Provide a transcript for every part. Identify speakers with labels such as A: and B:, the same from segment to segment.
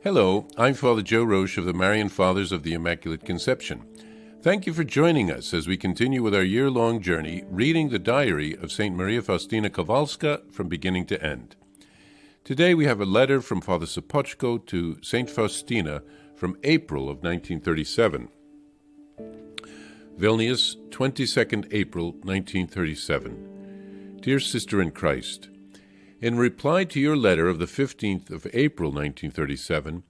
A: Hello, I'm Father Joe Roesch of the Marian Fathers of the Immaculate Conception. Thank you for joining us as we continue with our year-long journey reading the diary of St. Maria Faustina Kowalska from beginning to end. Today we have a letter from Father Sopoćko to St. Faustina from April of 1937. Vilnius, 22nd April 1937. Dear Sister in Christ, in reply to your letter of the 15th of April 1937,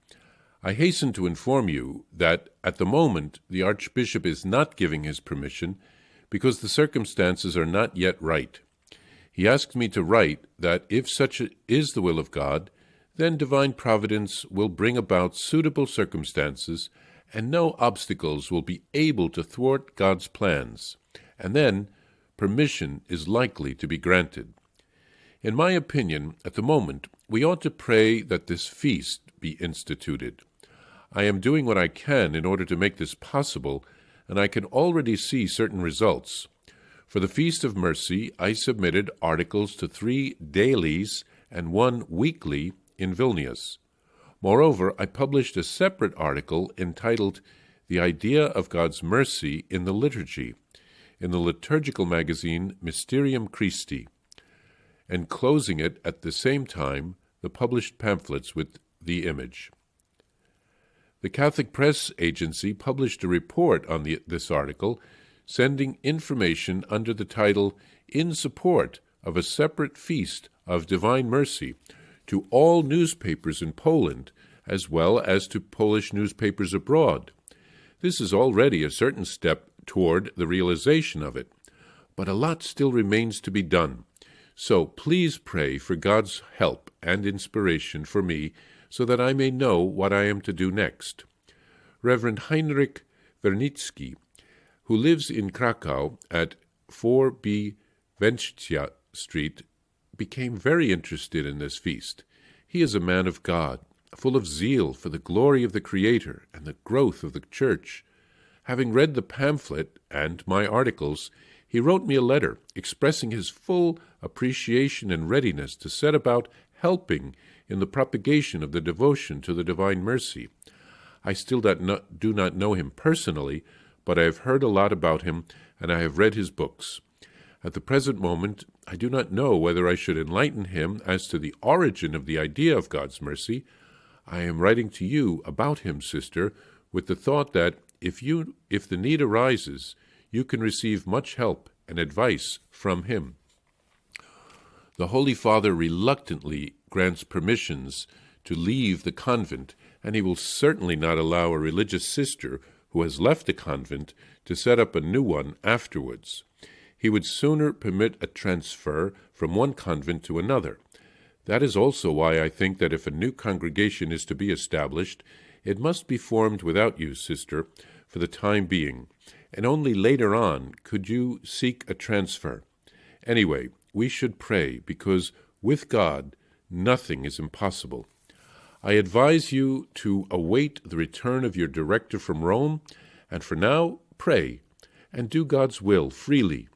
A: I hasten to inform you that at the moment the Archbishop is not giving his permission because the circumstances are not yet right. He asked me to write that if such is the will of God, then divine providence will bring about suitable circumstances and no obstacles will be able to thwart God's plans, and then permission is likely to be granted. In my opinion, at the moment, we ought to pray that this feast be instituted. I am doing what I can in order to make this possible, and I can already see certain results. For the Feast of Mercy, I submitted articles to 3 dailies and 1 weekly in Vilnius. Moreover, I published a separate article entitled The Idea of God's Mercy in the Liturgy in the liturgical magazine Mysterium Christi, and closing it at the same time the published pamphlets with the image. The Catholic Press Agency published a report on this article, sending information under the title In Support of a Separate Feast of Divine Mercy to all newspapers in Poland, as well as to Polish newspapers abroad. This is already a certain step toward the realization of it, but a lot still remains to be done. So please pray for God's help and inspiration for me so that I may know what I am to do next. Reverend Heinrich Wernicki, who lives in Krakow at 4B Węgrzej Street, became very interested in this feast. He is a man of God, full of zeal for the glory of the Creator and the growth of the Church. Having read the pamphlet and my articles, he wrote me a letter expressing his full appreciation and readiness to set about helping in the propagation of the devotion to the Divine Mercy. I still do not know him personally, but I have heard a lot about him, and I have read his books. At the present moment, I do not know whether I should enlighten him as to the origin of the idea of God's mercy. I am writing to you about him, sister, with the thought that if the need arises, you can receive much help and advice from him. The Holy Father reluctantly grants permissions to leave the convent, and he will certainly not allow a religious sister who has left a convent to set up a new one afterwards. He would sooner permit a transfer from one convent to another. That is also why I think that if a new congregation is to be established, it must be formed without you, sister, for the time being, and only later on could you seek a transfer. Anyway, we should pray, because with God nothing is impossible. I advise you to await the return of your director from Rome, and for now, pray, and do God's will freely,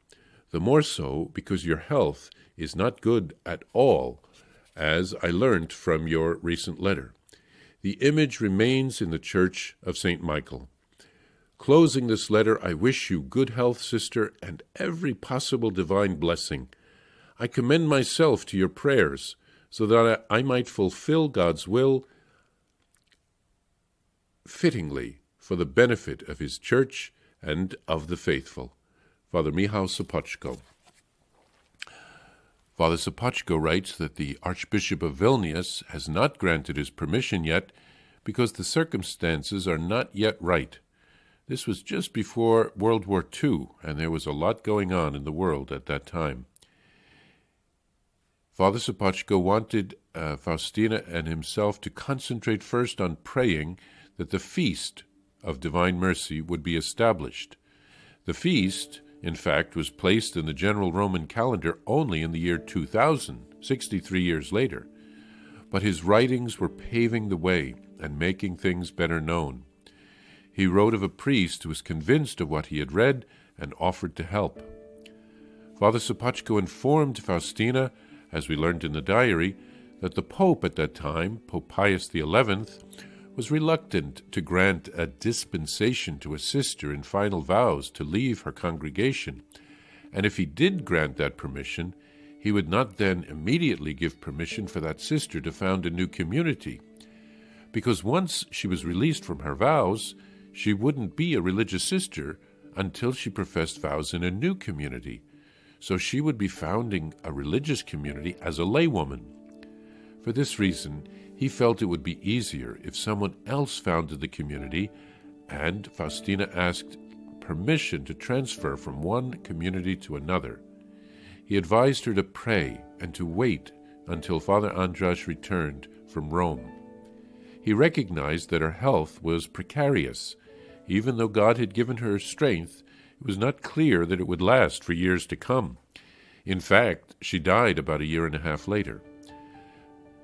A: the more so because your health is not good at all, as I learned from your recent letter. The image remains in the Church of St. Michael. Closing this letter, I wish you good health, sister, and every possible divine blessing. I commend myself to your prayers, so that I might fulfill God's will fittingly for the benefit of his Church and of the faithful. Father Michał Sopoćko. Father Sopoćko writes that the Archbishop of Vilnius has not granted his permission yet because the circumstances are not yet right. This was just before World War II, and there was a lot going on in the world at that time. Father Sopoćko wanted Faustina and himself to concentrate first on praying that the feast of Divine Mercy would be established. The feast, in fact, was placed in the general Roman calendar only in the year 2000, 63 years later. But his writings were paving the way and making things better known. He wrote of a priest who was convinced of what he had read and offered to help. Father Sopoćko informed Faustina, as we learned in the diary, that the Pope at that time, Pope Pius XI, was reluctant to grant a dispensation to a sister in final vows to leave her congregation, and if he did grant that permission, he would not then immediately give permission for that sister to found a new community, because once she was released from her vows, she wouldn't be a religious sister until she professed vows in a new community, so she would be founding a religious community as a laywoman. For this reason, he felt it would be easier if someone else founded the community, and Faustina asked permission to transfer from one community to another. He advised her to pray and to wait until Father Andras returned from Rome. He recognized that her health was precarious. Even though God had given her strength, it was not clear that it would last for years to come. In fact, she died about a year and a half later.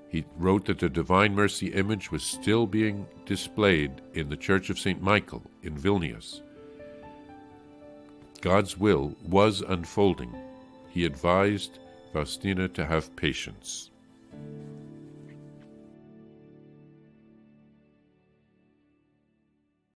A: He wrote that the Divine Mercy image was still being displayed in the Church of St. Michael in Vilnius. God's will was unfolding. He advised Faustina to have patience.